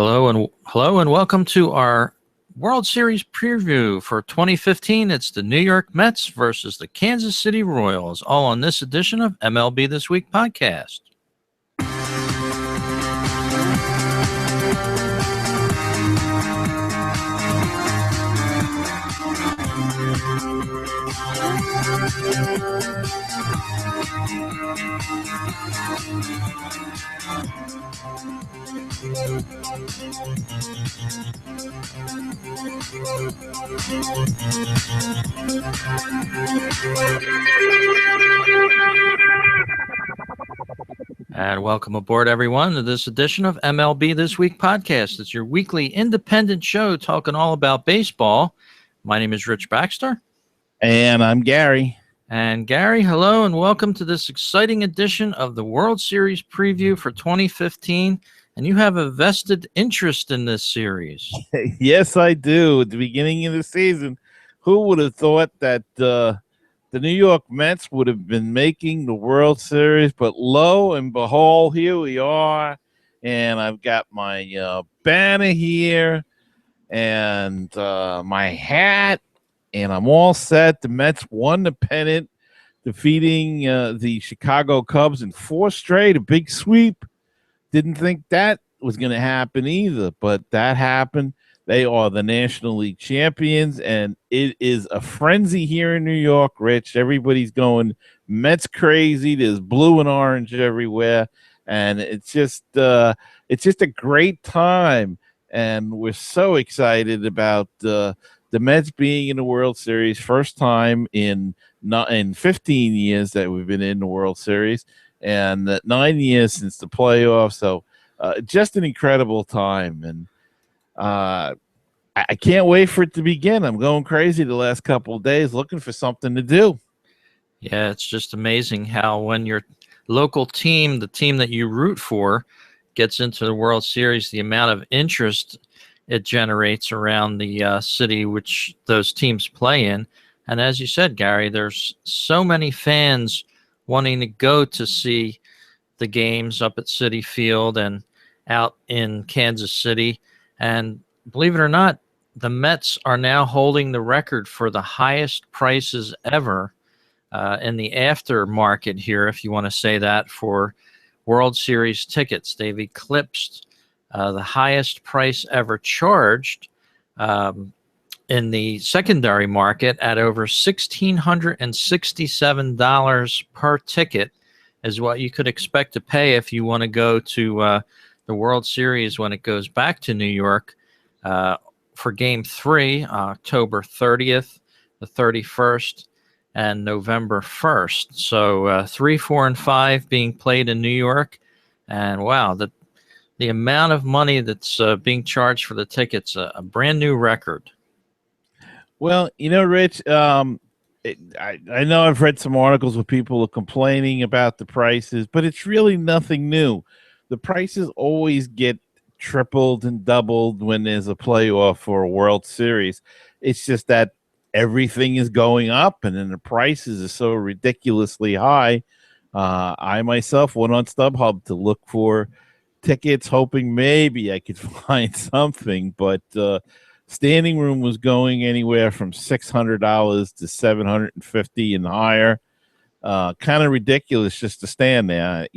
Hello and welcome to our World Series preview for 2015. It's the New York Mets versus the Kansas City Royals, all on this edition of MLB This Week Podcast. And welcome aboard, everyone, to this edition of MLB This Week Podcast. It's your weekly independent show talking all about baseball. My name is Rich Baxter. And I'm Gary. And Gary, hello, and welcome to this exciting edition of the World Series preview for 2015. And you have a vested interest in this series. Yes, I do. At the beginning of the season, who would have thought that the New York Mets would have been making the World Series? But lo and behold, here we are. And I've got my banner here and my hat. And I'm all set. The Mets won the pennant, defeating the Chicago Cubs in 4 straight, a big sweep. Didn't think that was going to happen either, but that happened. They are the National League champions, and it is a frenzy here in New York, Rich. Everybody's going Mets crazy. There's blue and orange everywhere, and it's just a great time. And we're so excited about the Mets being in the World Series, first time in 15 years that we've been in the World Series, and 9 years since the playoffs. So just an incredible time. And I can't wait for it to begin. I'm going crazy the last couple of days looking for something to do. Yeah, it's just amazing how when your local team, the team that you root for, gets into the World Series, the amount of interest it generates around the city which those teams play in. And as you said, Gary, there's so many fans wanting to go to see the games up at Citi Field and out in Kansas City. And believe it or not, the Mets are now holding the record for the highest prices ever in the aftermarket here, if you want to say that, for World Series tickets. They've eclipsed the highest price ever charged in the secondary market at over $1,667 per ticket is what you could expect to pay if you want to go to the World Series when it goes back to New York for Game 3, October 30th, the 31st, and November 1st. So 3, 4, and 5 being played in New York. And wow, the amount of money that's being charged for the tickets, a brand new record. Well, Rich, I know I've read some articles where people are complaining about the prices, but it's really nothing new. The prices always get tripled and doubled when there's a playoff or a World Series. It's just that everything is going up, and then the prices are so ridiculously high. I myself went on StubHub to look for tickets, hoping maybe I could find something, but standing room was going anywhere from $600 to $750 and higher. Kind of ridiculous just to stand there,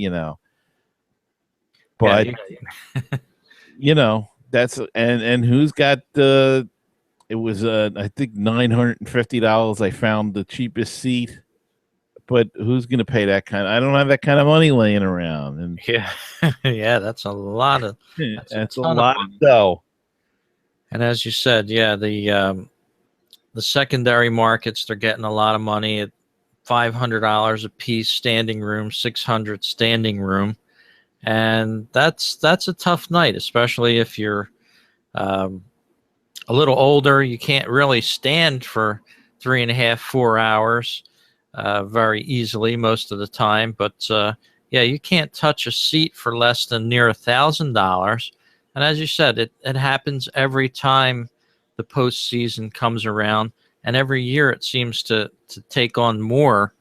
But that's and who's got it was I think $950. I found the cheapest seat, but who's going to pay that kind? I don't have that kind of money laying around. And yeah, that's a lot of that's a lot of dough. And as you said, yeah, the secondary markets, they're getting a lot of money at $500 a piece standing room, $600 standing room, and that's a tough night, especially if you're a little older. You can't really stand for 3.5, 4 hours very easily most of the time, but yeah, you can't touch a seat for less than near $1,000. And as you said, it happens every time the postseason comes around, and every year it seems to take on more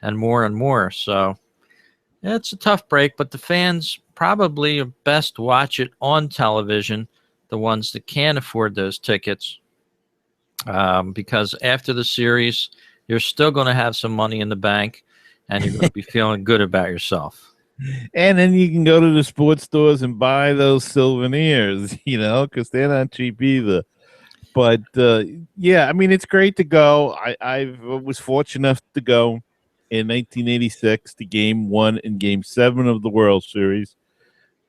and more and more. So yeah, it's a tough break, but the fans probably best watch it on television, the ones that can afford those tickets, because after the series, you're still going to have some money in the bank, and you're going to be feeling good about yourself. And then you can go to the sports stores and buy those souvenirs, because they're not cheap either. But yeah, I mean, it's great to go. I was fortunate enough to go in 1986 to Game 1 and Game 7 of the World Series,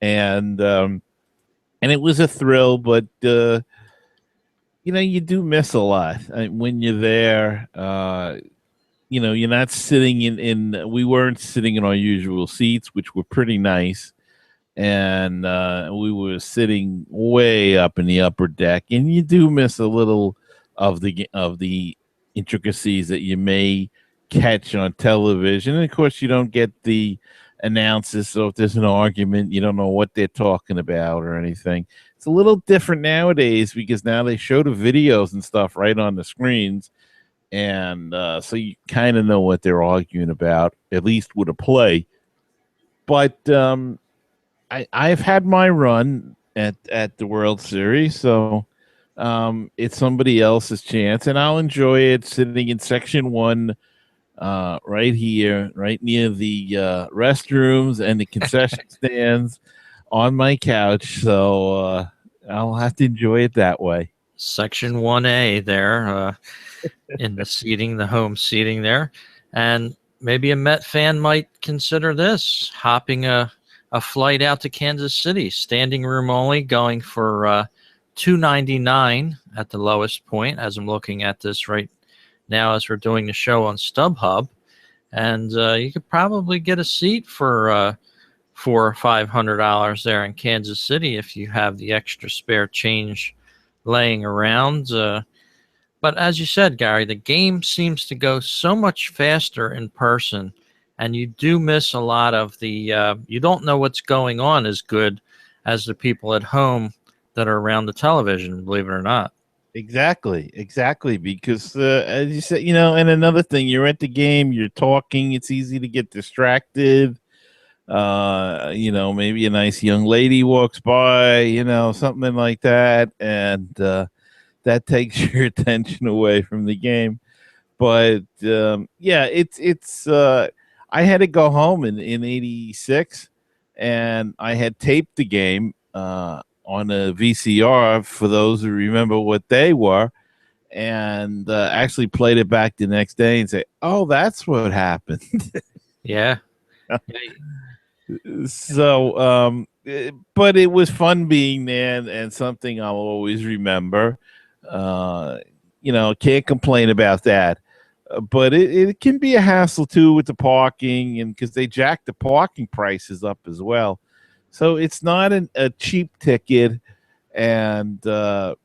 and it was a thrill. But you do miss a lot when you're there. You're not sitting in. We weren't sitting in our usual seats, which were pretty nice, and we were sitting way up in the upper deck, and you do miss a little of the intricacies that you may catch on television. And of course, you don't get the analysis, so if there's an argument, you don't know what they're talking about or anything. It's a little different nowadays because now they show the videos and stuff right on the screens, and so you kind of know what they're arguing about, at least with a play. But I've had my run at the World Series, so it's somebody else's chance, and I'll enjoy it sitting in Section 1 right here, right near the restrooms and the concession stands on my couch. So I'll have to enjoy it that way. Section 1A there in the seating, the home seating there. And maybe a Met fan might consider this, hopping a flight out to Kansas City, standing room only, going for $2.99 at the lowest point, as I'm looking at this right now as we're doing the show on StubHub. And you could probably get a seat for $400 or $500 there in Kansas City if you have the extra spare change laying around. But as you said, Gary, the game seems to go so much faster in person, and you do miss a lot of the you don't know what's going on as good as the people at home that are around the television, believe it or not. Exactly, because as you said, and another thing, you're at the game, you're talking, it's easy to get distracted. Maybe a nice young lady walks by, something like that, and that takes your attention away from the game. But yeah, it's I had to go home in '86, and I had taped the game on a VCR for those who remember what they were, and actually played it back the next day and say, "Oh, that's what happened." Yeah. So, but it was fun being there, and something I'll always remember. Can't complain about that. But it can be a hassle too with the parking, and because they jack the parking prices up as well. So it's not a cheap ticket, and but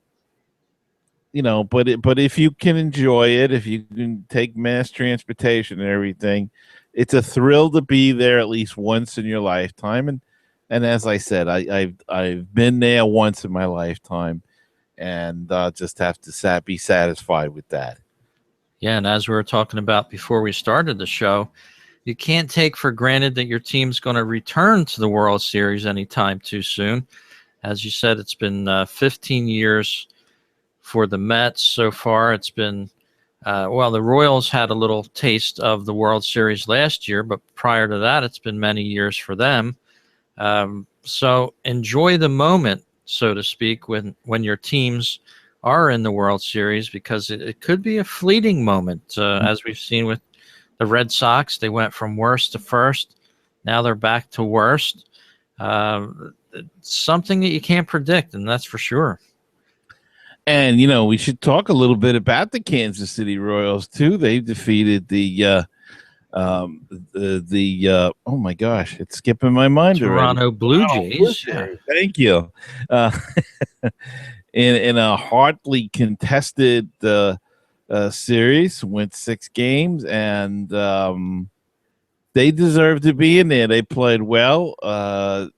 if you can enjoy it, if you can take mass transportation and everything, it's a thrill to be there at least once in your lifetime. And as I said, I've been there once in my lifetime, and just have to be satisfied with that. Yeah, and as we were talking about before we started the show, you can't take for granted that your team's going to return to the World Series anytime too soon. As you said, it's been 15 years for the Mets so far. It's been, the Royals had a little taste of the World Series last year, but prior to that, it's been many years for them. So enjoy the moment, so to speak, when your teams are in the World Series, because it could be a fleeting moment, as we've seen with the Red Sox. They went from worst to first. Now they're back to worst. It's something that you can't predict, and that's for sure. And, we should talk a little bit about the Kansas City Royals, too. They defeated the oh my gosh, it's skipping my mind Toronto already. Blue Jays. Yeah. Thank you. In a hotly contested series, went 6 games, and they deserve to be in there. They played well, and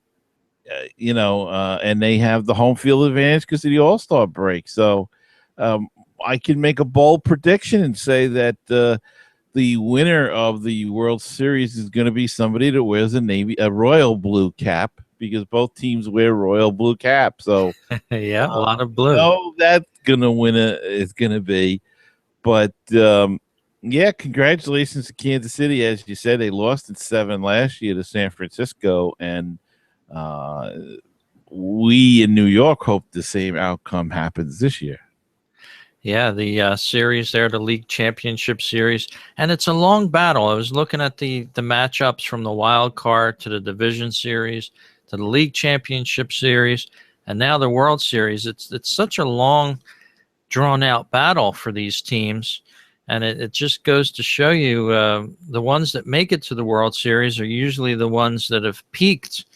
they have the home field advantage because of the All-Star break. So I can make a bold prediction and say that the winner of the World Series is going to be somebody that wears a Royal blue cap, because both teams wear royal blue caps. So Yeah, a lot of blue. no, that's gonna win is gonna be. But yeah, congratulations to Kansas City. As you said, they lost in 7 last year to San Francisco, and uh, we in New York hope the same outcome happens this year. Yeah, the series there, the league championship series, and it's a long battle. I was looking at the matchups from the wild card to the division series to the league championship series, and now the World Series. It's such a long, drawn out battle for these teams, and it just goes to show you the ones that make it to the World Series are usually the ones that have peaked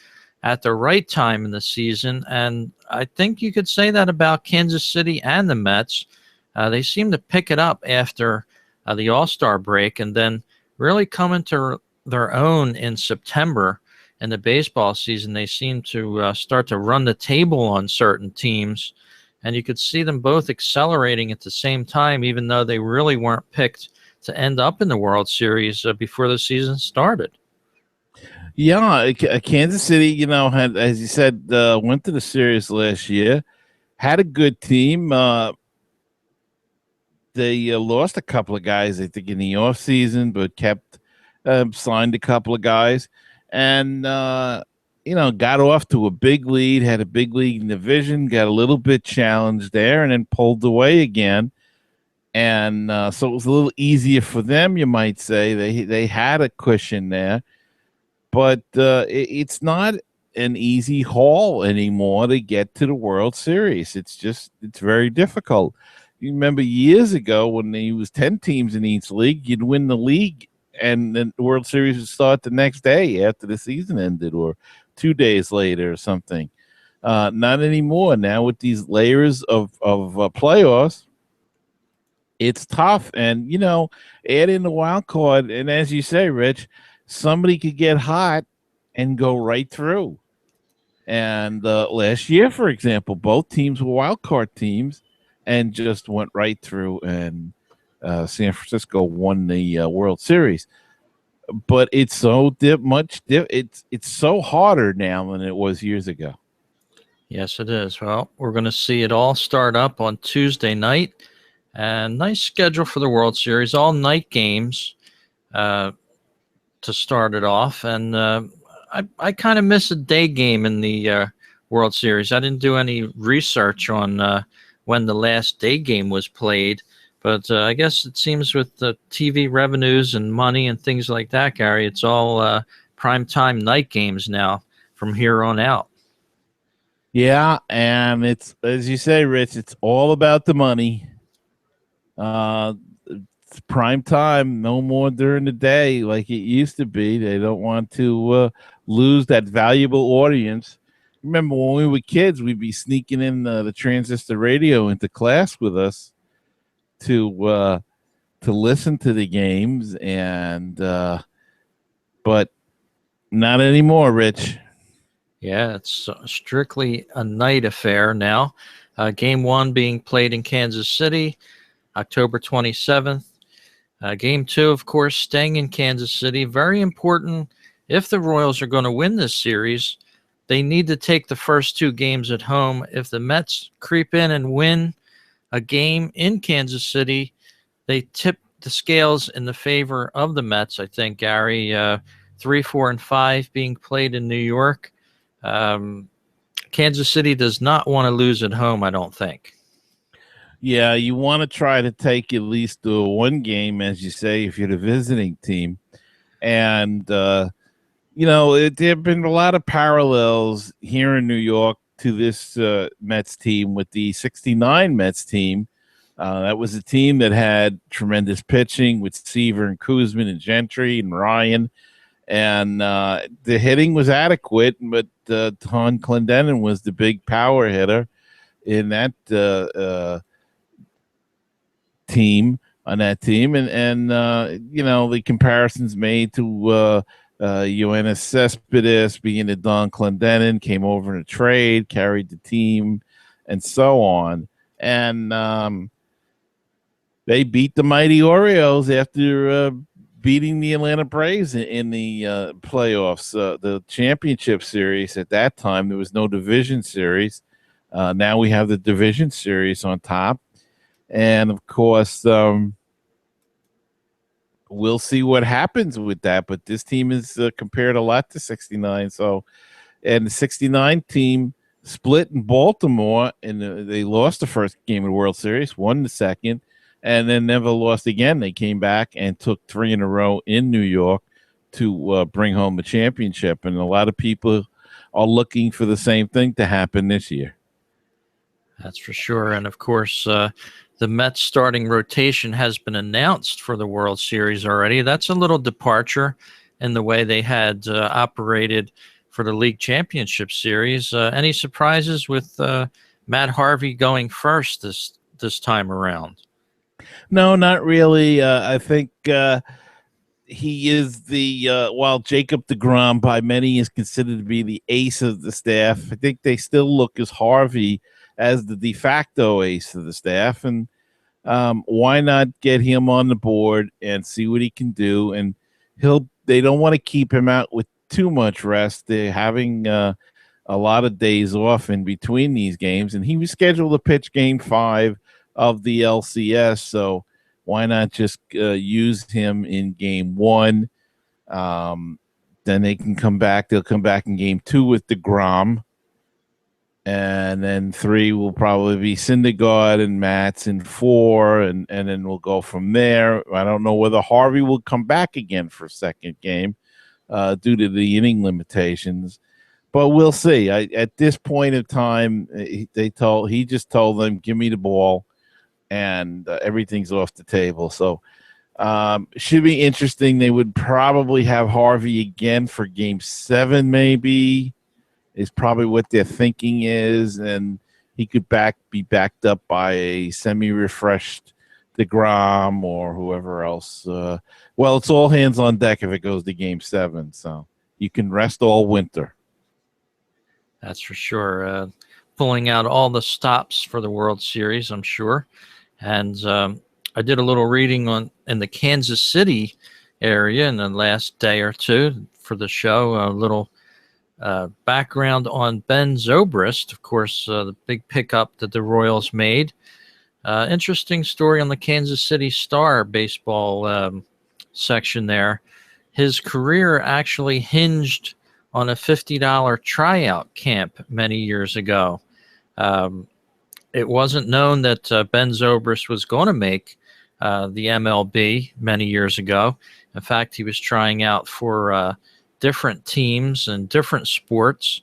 at the right time in the season, and I think you could say that about Kansas City and the Mets. They seem to pick it up after the All-Star break and then really come into their own in September in the baseball season. They seem to start to run the table on certain teams, and you could see them both accelerating at the same time, even though they really weren't picked to end up in the World Series before the season started. Yeah, Kansas City, had, as you said, went to the series last year, had a good team. They lost a couple of guys, I think, in the off season, but kept signed a couple of guys, and got off to a big lead, had a big lead in the division, got a little bit challenged there, and then pulled away again. And so it was a little easier for them, you might say. They had a cushion there, but it's not an easy haul anymore to get to the World Series. It's very difficult. You remember years ago when there was 10 teams in each league, you'd win the league and the World Series would start the next day after the season ended or 2 days later or something. Not anymore. Now with these layers of playoffs, it's tough. And, add in the wild card. And as you say, Rich, somebody could get hot and go right through. And last year, for example, both teams were wild card teams and just went right through, and San Francisco won the World Series. But it's so it's so harder now than it was years ago. Yes, it is. Well, we're going to see it all start up on Tuesday night. And nice schedule for the World Series, all night games to start it off. And I kind of miss a day game in the World Series. I didn't do any research on when the last day game was played. But I guess it seems with the TV revenues and money and things like that, Gary, it's all primetime night games now from here on out. Yeah, and it's, as you say, Rich, it's all about the money. It's prime time, no more during the day like it used to be. They don't want to lose that valuable audience. Remember when we were kids, we'd be sneaking in the transistor radio into class with us to listen to the games, and but not anymore, Rich. Yeah, it's strictly a night affair now. Game 1 being played in Kansas City, October 27th. Game 2, of course, staying in Kansas City. Very important. If the Royals are going to win this series, they need to take the first 2 games at home. If the Mets creep in and win a game in Kansas City, they tip the scales in the favor of the Mets, I think, Gary. 3, 4, and 5 being played in New York. Kansas City does not want to lose at home, I don't think. Yeah, you want to try to take at least one game, as you say, if you're the visiting team. And, there have been a lot of parallels here in New York to this Mets team with the 69 Mets team. That was a team that had tremendous pitching with Seaver and Kuzman and Gentry and Ryan. And the hitting was adequate, but Tom Clendenon was the big power hitter in that team, on that team. And the comparisons made to Yoenis Cespedes being a Don Clendenon, came over in a trade, carried the team, and so on. And they beat the mighty Orioles after beating the Atlanta Braves in the playoffs, the championship series. At that time, there was no division series. Now we have the division series on top. And, of course, we'll see what happens with that. But this team is compared a lot to 69. So, and the 69 team split in Baltimore, and they lost the first game of the World Series, won the second, and then never lost again. They came back and took 3 in a row in New York to bring home the championship. And a lot of people are looking for the same thing to happen this year. That's for sure. And, of course, the Mets starting rotation has been announced for the World Series already. That's a little departure in the way they had operated for the League Championship Series. Any surprises with Matt Harvey going first this time around? No, not really. I think he is while Jacob deGrom by many is considered to be the ace of the staff, I think they still look as Harvey as the de facto ace of the staff. And why not get him on the board and see what he can do? And they don't want to keep him out with too much rest. They're having a lot of days off in between these games, and he was scheduled to pitch Game 5 of the LCS. So why not just use him in Game 1? Then they can come back. They'll come back in Game 2 with deGrom. And then 3 will probably be Syndergaard and Matz in 4, and then we'll go from there. I don't know whether Harvey will come back again for a second game due to the inning limitations, but we'll see. At this point in time, he just told them, "Give me the ball," and everything's off the table. So should be interesting. They would probably have Harvey again for Game 7, maybe. Is probably what their thinking is, and he could be backed up by a semi-refreshed deGrom or whoever else. Well, it's all hands on deck if it goes to Game 7, so you can rest all winter. That's for sure. Pulling out all the stops for the World Series, I'm sure. And I did a little reading in the Kansas City area in the last day or two for the show, a little background on Ben Zobrist, of course, the big pickup that the Royals made. Interesting story on the Kansas City Star baseball section there. His career actually hinged on a $50 tryout camp many years ago. It wasn't known that Ben Zobrist was going to make the MLB many years ago. In fact, he was trying out for different teams and different sports,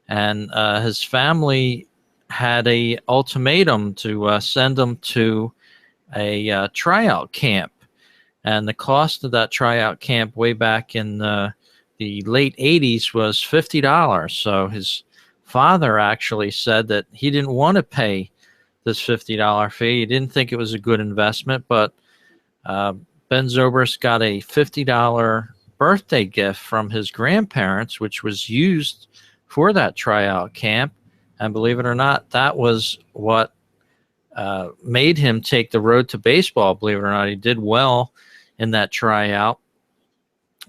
and his family had a ultimatum to send him to a tryout camp, and the cost of that tryout camp way back in the late 80s was $50. So his father actually said that he didn't want to pay this $50 fee. He didn't think it was a good investment, but Ben Zobrist got a $50 birthday gift from his grandparents, which was used for that tryout camp. And believe it or not, that was what made him take the road to baseball. Believe it or not, he did well in that tryout.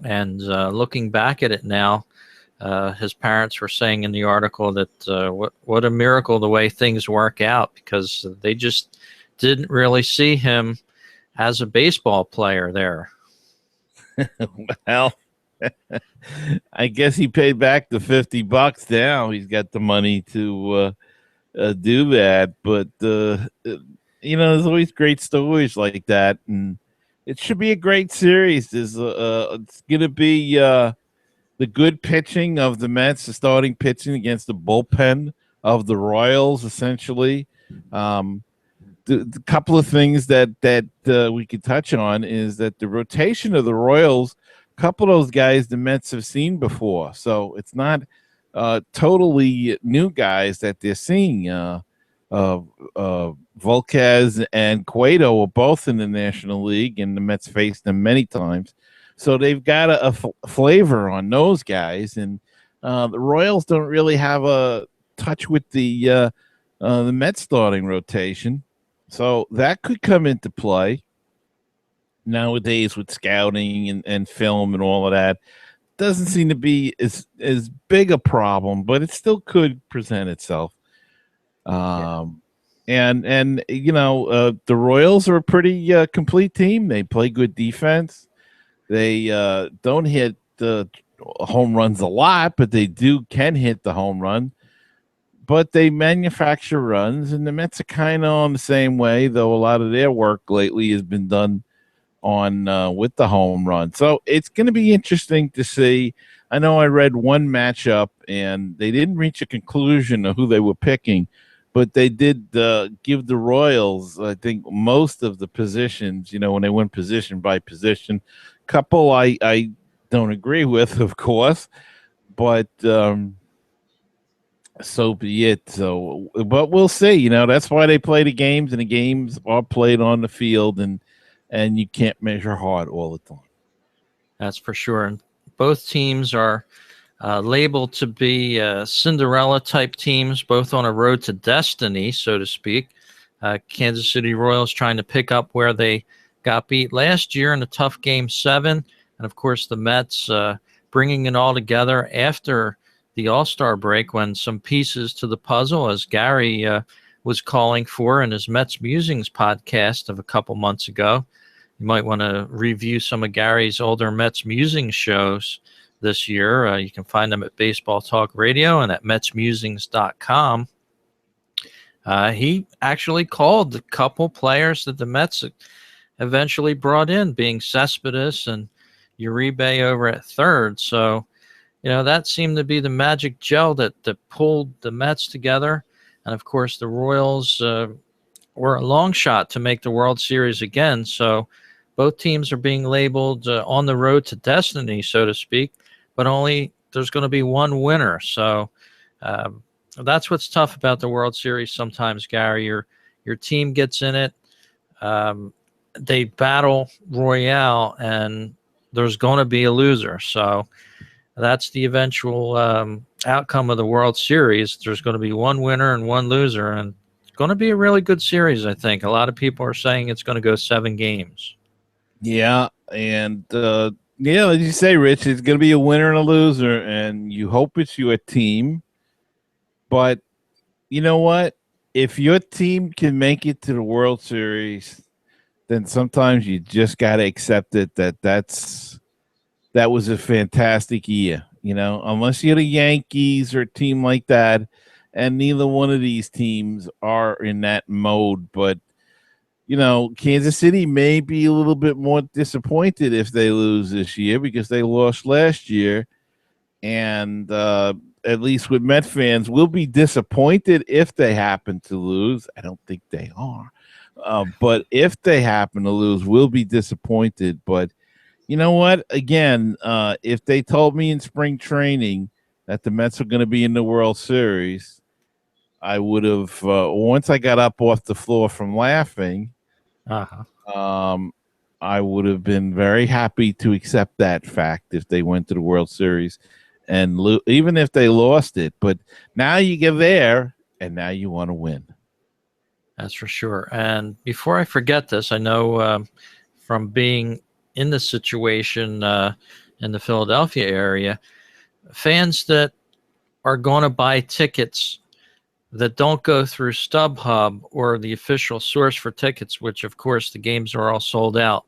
And looking back at it now, his parents were saying in the article that what a miracle the way things work out, because they just didn't really see him as a baseball player there. Well, I guess he paid back the $50 now. He's got the money to do that. But, there's always great stories like that. And it should be a great series. It's going to be the good pitching of the Mets, the starting pitching against the bullpen of the Royals, essentially. The couple of things that we could touch on is that the rotation of the Royals, a couple of those guys the Mets have seen before, so it's not totally new guys that they're seeing. Volquez and Cueto are both in the National League, and the Mets faced them many times, so they've got a flavor on those guys. And the Royals don't really have a touch with the Mets starting rotation. So that could come into play. nowadays with scouting and film and all of that, doesn't seem to be as big a problem, but it still could present itself. And the Royals are a pretty complete team. They play good defense. They don't hit the home runs a lot, but they can hit the home run. But they manufacture runs, and the Mets are kind of on the same way, though a lot of their work lately has been done on with the home run. So it's going to be interesting to see. I know I read one matchup, and they didn't reach a conclusion of who they were picking, but they did give the Royals, I think, most of the positions, when they went position by position. Couple I don't agree with, of course, but so be it. So, but we'll see. That's why they play the games, and the games are played on the field, and you can't measure hard all the time. That's for sure. And both teams are labeled to be Cinderella type teams, both on a road to destiny, so to speak. Kansas City Royals trying to pick up where they got beat last year in a tough Game 7. And, of course, the Mets bringing it all together after the All-Star break when some pieces to the puzzle, as Gary was calling for in his Mets Musings podcast of a couple months ago. You might want to review some of Gary's older Mets Musings shows this year. You can find them at Baseball Talk Radio and at MetsMusings.com. He actually called the couple players that the Mets eventually brought in, being Cespedes and Uribe over at third. So, that seemed to be the magic gel that pulled the Mets together. And, of course, the Royals were a long shot to make the World Series again. So both teams are being labeled on the road to destiny, so to speak, but only there's going to be one winner. So that's what's tough about the World Series sometimes, Gary. Your team gets in it. They battle royale, and there's going to be a loser. So that's the eventual outcome of the World Series. There's going to be one winner and one loser, and it's going to be a really good series, I think. A lot of people are saying it's going to go 7 games. Yeah, and as you say, Rich, it's going to be a winner and a loser, and you hope it's your team. But you know what? If your team can make it to the World Series, then sometimes you just got to accept it that was a fantastic year, unless you're the Yankees or a team like that. And neither one of these teams are in that mode. But, Kansas City may be a little bit more disappointed if they lose this year because they lost last year. And at least with Met fans, we'll be disappointed if they happen to lose. I don't think they are. But if they happen to lose, we'll be disappointed. But you know what? Again, if they told me in spring training that the Mets are going to be in the World Series, I would have, once I got up off the floor from laughing, I would have been very happy to accept that fact if they went to the World Series and even if they lost it. But now you get there, and now you want to win. That's for sure. And before I forget this, I know from being in the situation in the Philadelphia area, fans that are going to buy tickets that don't go through StubHub or the official source for tickets, which of course the games are all sold out,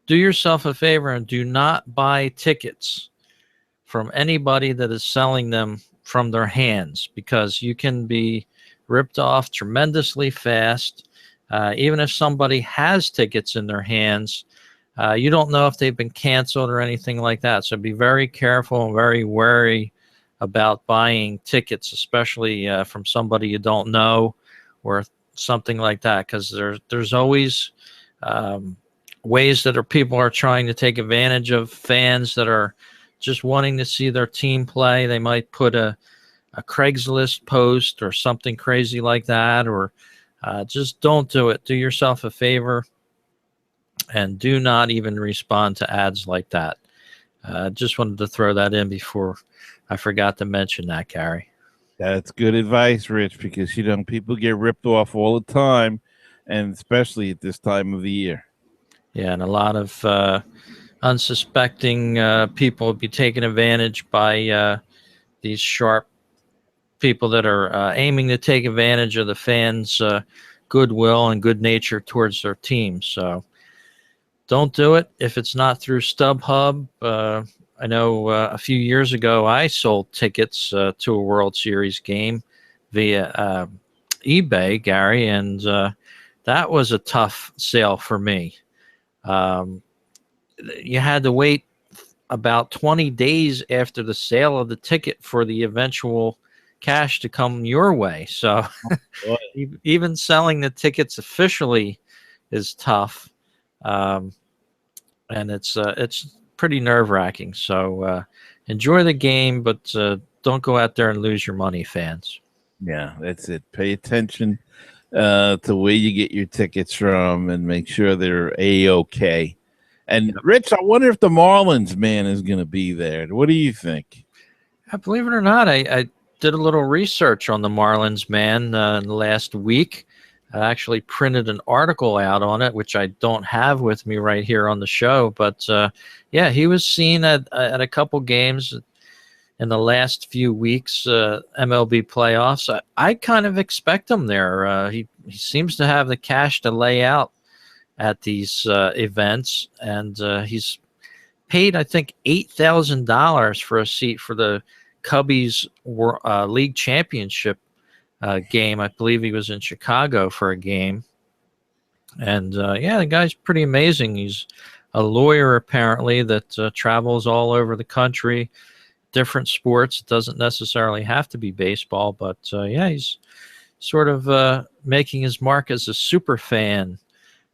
do yourself a favor and do not buy tickets from anybody that is selling them from their hands, because you can be ripped off tremendously fast. Even if somebody has tickets in their hands, you don't know if they've been canceled or anything like that. So be very careful and very wary about buying tickets, especially from somebody you don't know or something like that, because there's always ways that people are trying to take advantage of fans that are just wanting to see their team play. They might put a Craigslist post or something crazy like that, or just don't do it. Do yourself a favor and do not even respond to ads like that. Just wanted to throw that in before I forgot to mention that, Gary. That's good advice, Rich, because, people get ripped off all the time, and especially at this time of the year. Yeah, and a lot of unsuspecting people would be taken advantage by these sharp people that are aiming to take advantage of the fans' goodwill and good nature towards their team. So don't do it if it's not through StubHub. I know a few years ago I sold tickets to a World Series game via eBay, Gary, and that was a tough sale for me. Um, you had to wait about 20 days after the sale of the ticket for the eventual cash to come your way. So Boy. even selling the tickets officially is tough. And it's pretty nerve-wracking. So enjoy the game, but don't go out there and lose your money, fans. Yeah, that's it. Pay attention to where you get your tickets from and make sure they're A-OK. And Rich, I wonder if the Marlins man is going to be there. What do you think? Believe it or not, I did a little research on the Marlins man last week. I actually printed an article out on it, which I don't have with me right here on the show. But yeah, he was seen at a couple games in the last few weeks, MLB playoffs. I kind of expect him there. He seems to have the cash to lay out at these events, and he's paid, I think, $8,000 for a seat for the Cubbies league championship game. I believe he was in Chicago for a game. And yeah, the guy's pretty amazing. He's a lawyer, apparently, that travels all over the country, different sports. It doesn't necessarily have to be baseball, but yeah, he's sort of making his mark as a super fan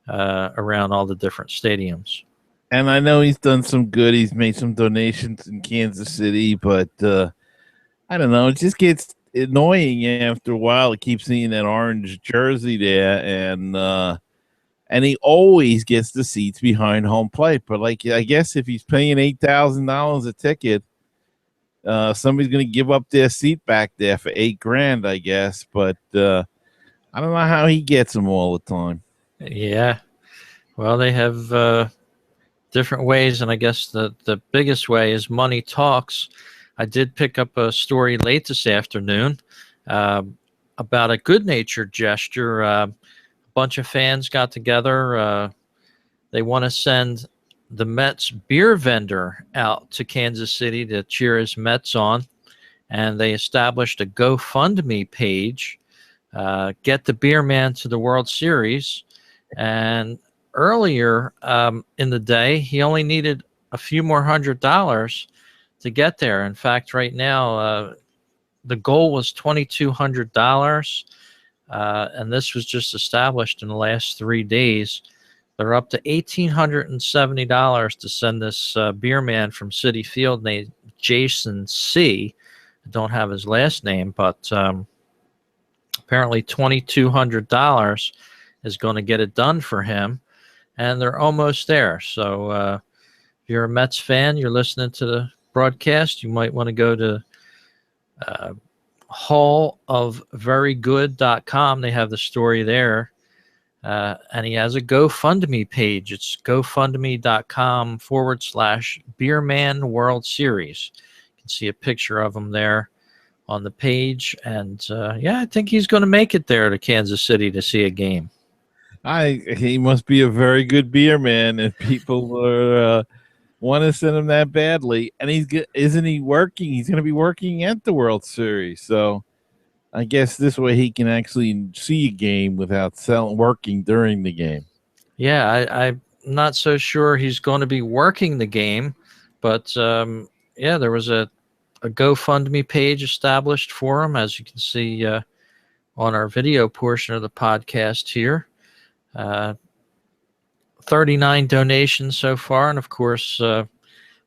around all the different stadiums. And I know he's done some good. He's made some donations in Kansas City, but I don't know. It just gets annoying after a while to keep seeing that orange jersey there, and he always gets the seats behind home plate. But like, I guess if he's paying $8,000 a ticket, somebody's going to give up their seat back there for $8,000, I guess. But I don't know how he gets them all the time. Yeah, well, they have different ways, and I guess the biggest way is money talks. I did pick up a story late this afternoon about a good-natured gesture. A bunch of fans got together. They want to send the Mets beer vendor out to Kansas City to cheer his Mets on, and they established a GoFundMe page, Get the Beer Man to the World Series. And earlier in the day, he only needed a few more $100 to get there. In fact, right now, the goal was $2,200, and this was just established in the last 3 days. They're up to $1,870 to send this beer man from Citi Field named Jason C. I don't have his last name, but apparently $2,200 is going to get it done for him, and they're almost there. So if you're a Mets fan, you're listening to the broadcast, you might want to go to hallofverygood.com. They have the story there. And he has a GoFundMe page. It's gofundme.com/Beerman World Series. You can see a picture of him there on the page. And yeah, I think he's going to make it there to Kansas City to see a game. He must be a very good beer man if people are want to send him that badly. And isn't he working? He's going to be working at the World Series. So I guess this way he can actually see a game without working during the game. Yeah, I'm not so sure he's going to be working the game, but yeah, there was a GoFundMe page established for him, as you can see on our video portion of the podcast here. 39 donations so far, and of course, I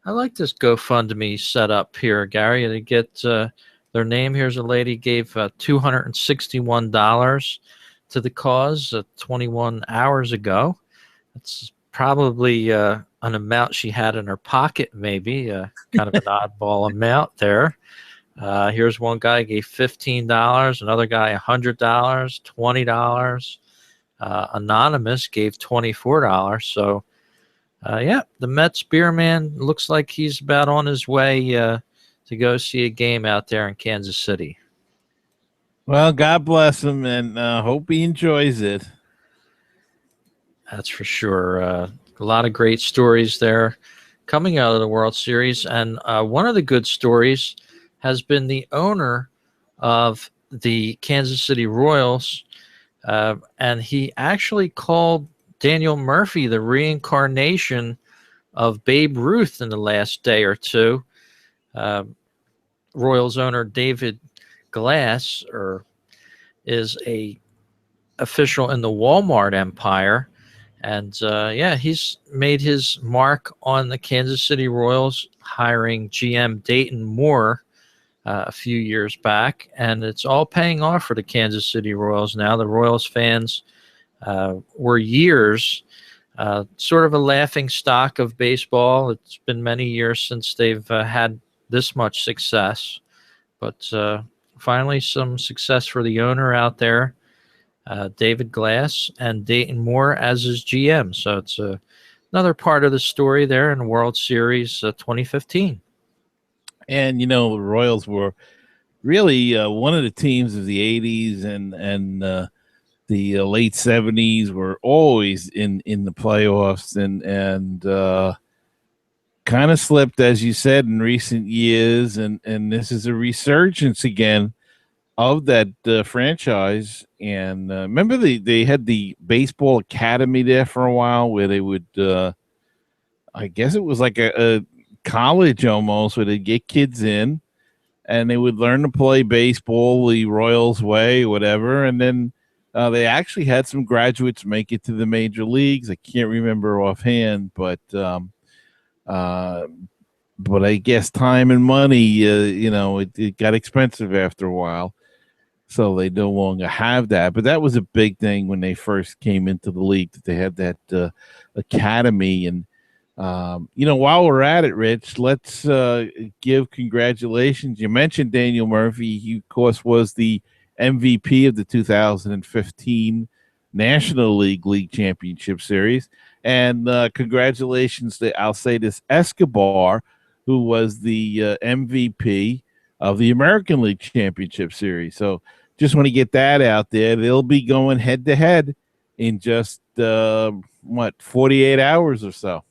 like this GoFundMe setup here, Gary. They get their name. Here's a lady gave $261 to the cause 21 hours ago. That's probably an amount she had in her pocket, maybe kind of an oddball amount there. Here's one guy gave $15, another guy $100, $20. Anonymous gave $24. So Yeah, the Mets beer man looks like he's about on his way to go see a game out there in Kansas City. Well, God bless him, and hope he enjoys it. That's for sure. A lot of great stories there coming out of the World Series. And one of the good stories has been the owner of the Kansas City Royals. And he actually called Daniel Murphy the reincarnation of Babe Ruth in the last day or two. Uh, Royals owner David Glass is a official in the Walmart empire. And yeah, he's made his mark on the Kansas City Royals, hiring GM Dayton Moore a few years back. And it's all paying off for the Kansas City Royals now. The Royals fans were years sort of a laughing stock of baseball. It's been many years since they've had this much success. But finally, some success for the owner out there. David Glass and Dayton Moore as his GM. So it's another part of the story there in World Series 2015. And the Royals were really one of the teams of the '80s and the late '70s were always in the playoffs and kind of slipped, as you said, in recent years. And this is a resurgence again of that franchise. And remember they had the baseball academy there for a while where they would I guess it was like a college almost, where they'd get kids in and they would learn to play baseball the Royals way, whatever. And then they actually had some graduates make it to the major leagues. I can't remember offhand, but I guess time and money, it got expensive after a while. So they no longer have that. But that was a big thing when they first came into the league, that they had that academy. And, while we're at it, Rich, let's give congratulations. You mentioned Daniel Murphy. He, of course, was the MVP of the 2015 National League Championship Series. And congratulations to Alcides Escobar, who was the MVP of the American League Championship Series. So just want to get that out there. They'll be going head to head in just 48 hours or so.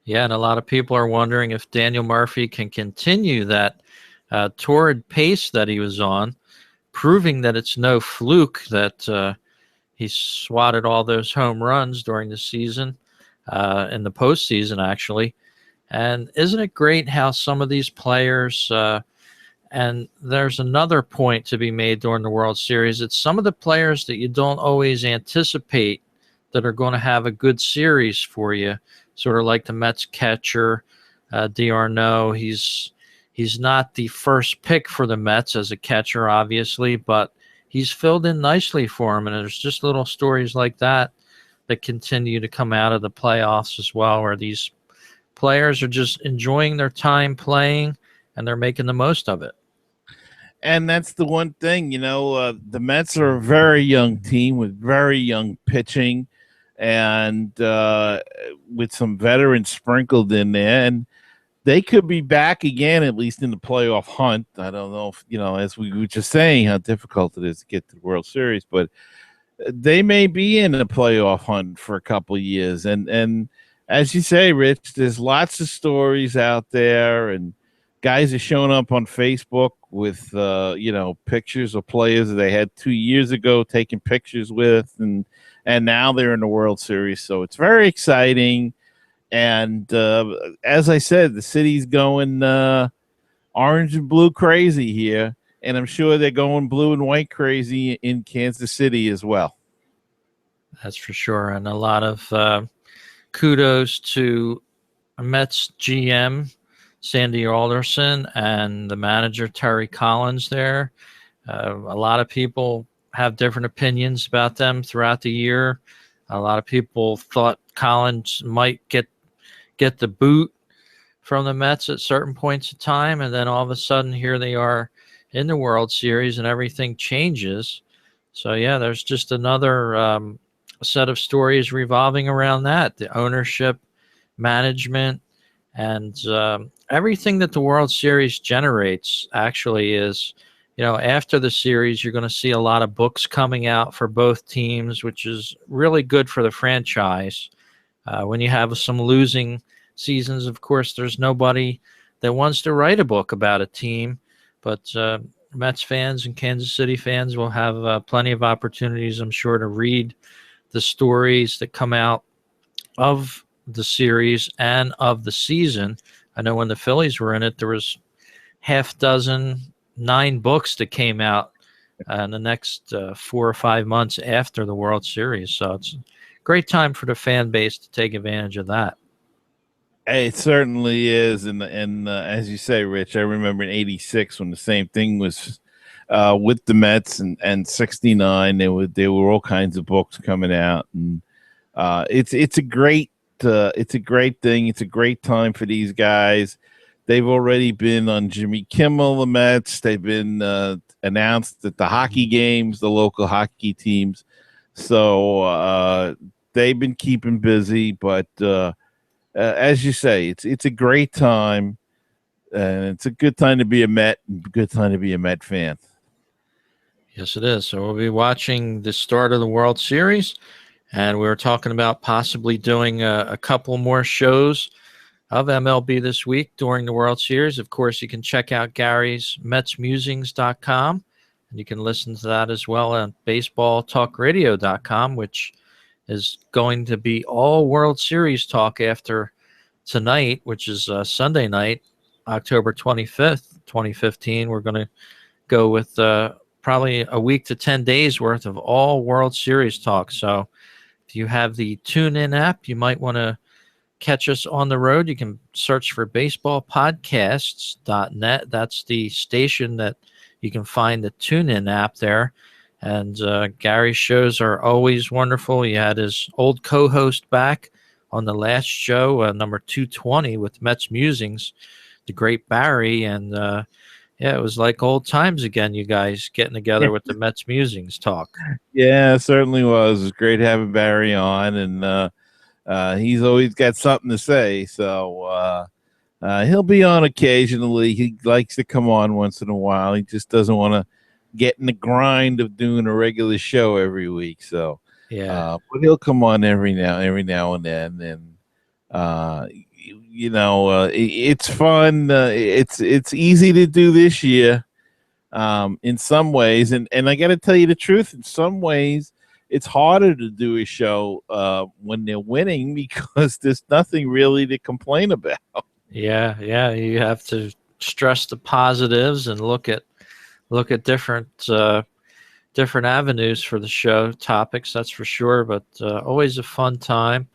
Yeah, and a lot of people are wondering if Daniel Murphy can continue that torrid pace that he was on, proving that it's no fluke that he swatted all those home runs during the season, in the postseason, actually. And isn't it great how some of these players and there's another point to be made during the World Series. It's some of the players that you don't always anticipate that are going to have a good series for you, sort of like the Mets catcher, D'Arnaud. He's not the first pick for the Mets as a catcher, obviously, but he's filled in nicely for him. And there's just little stories like that continue to come out of the playoffs as well, where these players are just enjoying their time playing and they're making the most of it. And that's the one thing, the Mets are a very young team with very young pitching and with some veterans sprinkled in there. And they could be back again, at least in the playoff hunt. I don't know if, as we were just saying, how difficult it is to get to the World Series, but they may be in the playoff hunt for a couple of years. And as you say, Rich, there's lots of stories out there, and guys are showing up on Facebook with, pictures of players that they had 2 years ago taking pictures with, and now they're in the World Series. So it's very exciting. And as I said, the city's going orange and blue crazy here, and I'm sure they're going blue and white crazy in Kansas City as well. That's for sure. And a lot of kudos to Mets GM Sandy Alderson and the manager Terry Collins there. A lot of people have different opinions about them throughout the year. A lot of people thought Collins might get the boot from the Mets at certain points of time, and then all of a sudden here they are in the World Series and everything changes. So yeah, there's just another set of stories revolving around that. The ownership management, and everything that the World Series generates actually is, after the series, you're going to see a lot of books coming out for both teams, which is really good for the franchise. When you have some losing seasons, of course, there's nobody that wants to write a book about a team, but Mets fans and Kansas City fans will have plenty of opportunities, I'm sure, to read the stories that come out of the series and of the season. I know when the Phillies were in it, there was 9 books that came out in the next 4 or 5 months after the World Series. So it's a great time for the fan base to take advantage of that. It certainly is, and as you say, Rich, I remember in '86 when the same thing was with the Mets, and '69 there were all kinds of books coming out, and it's a great thing. It's a great time for these guys. They've already been on Jimmy Kimmel, the Mets. They've been announced at the hockey games, the local hockey teams. So they've been keeping busy, but. As you say, it's a great time, and it's a good time to be a Met, and a good time to be a Met fan. Yes, it is. So we'll be watching the start of the World Series, and we were talking about possibly doing a couple more shows of MLB This Week during the World Series. Of course, you can check out Gary's MetsMusings.com, and you can listen to that as well on BaseballTalkRadio.com, which is going to be all World Series talk after tonight, which is Sunday night, October 25th, 2015. We're going to go with probably a week to 10 days worth of all World Series talk. So if you have the TuneIn app, you might want to catch us on the road. You can search for baseballpodcasts.net. That's the station that you can find the TuneIn app there. And Gary's shows are always wonderful. He had his old co-host back on the last show, number 220 with Mets Musings, the great Barry. And it was like old times again, you guys getting together with the Mets Musings talk. Yeah, it certainly was. It was great having Barry on, and he's always got something to say. So he'll be on occasionally. He likes to come on once in a while. He just doesn't want to get in the grind of doing a regular show every week. So yeah, but he'll come on every now and then, and it's fun. It's easy to do this year in some ways, and I got to tell you the truth, in some ways it's harder to do a show when they're winning, because there's nothing really to complain about. Yeah, you have to stress the positives and look at different avenues for the show topics, that's for sure. But always a fun time.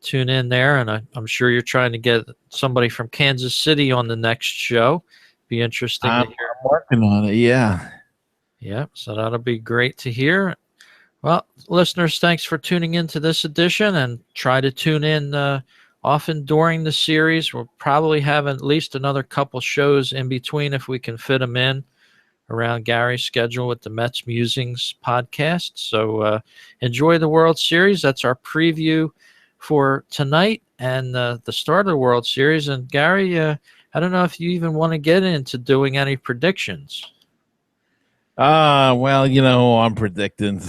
Tune in there, and I'm sure you're trying to get somebody from Kansas City on the next show. Be interesting to hear. I'm working on it. Yeah. So that'll be great to hear. Well, listeners, thanks for tuning in to this edition, and try to tune in often during the series. We'll probably have at least another couple shows in between if we can fit them in around Gary's schedule with the Mets Musings podcast. So enjoy the World Series. That's our preview for tonight and the start of the World Series. And Gary, I don't know if you even want to get into doing any predictions. Well, I'm predicting.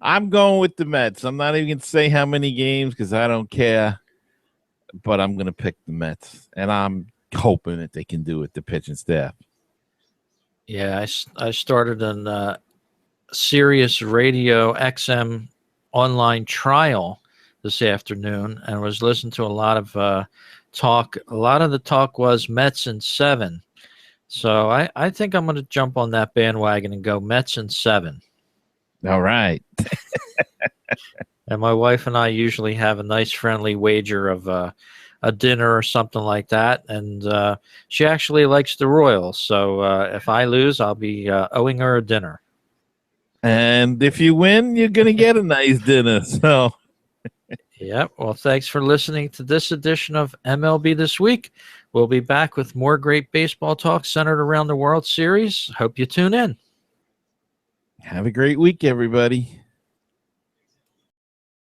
I'm going with the Mets. I'm not even going to say how many games because I don't care, but I'm going to pick the Mets, and I'm hoping that they can do it, the pitching staff. Yeah, I started an Sirius Radio XM online trial this afternoon and was listening to a lot of talk. A lot of the talk was Mets in 7. So I think I'm going to jump on that bandwagon and go Mets in 7. All right. And my wife and I usually have a nice friendly wager of a dinner or something like that. And she actually likes the Royals. So if I lose, I'll be owing her a dinner. And if you win, you're going to get a nice dinner. So, yeah. Well, thanks for listening to this edition of MLB This Week. We'll be back with more great baseball talk centered around the World Series. Hope you tune in. Have a great week, everybody.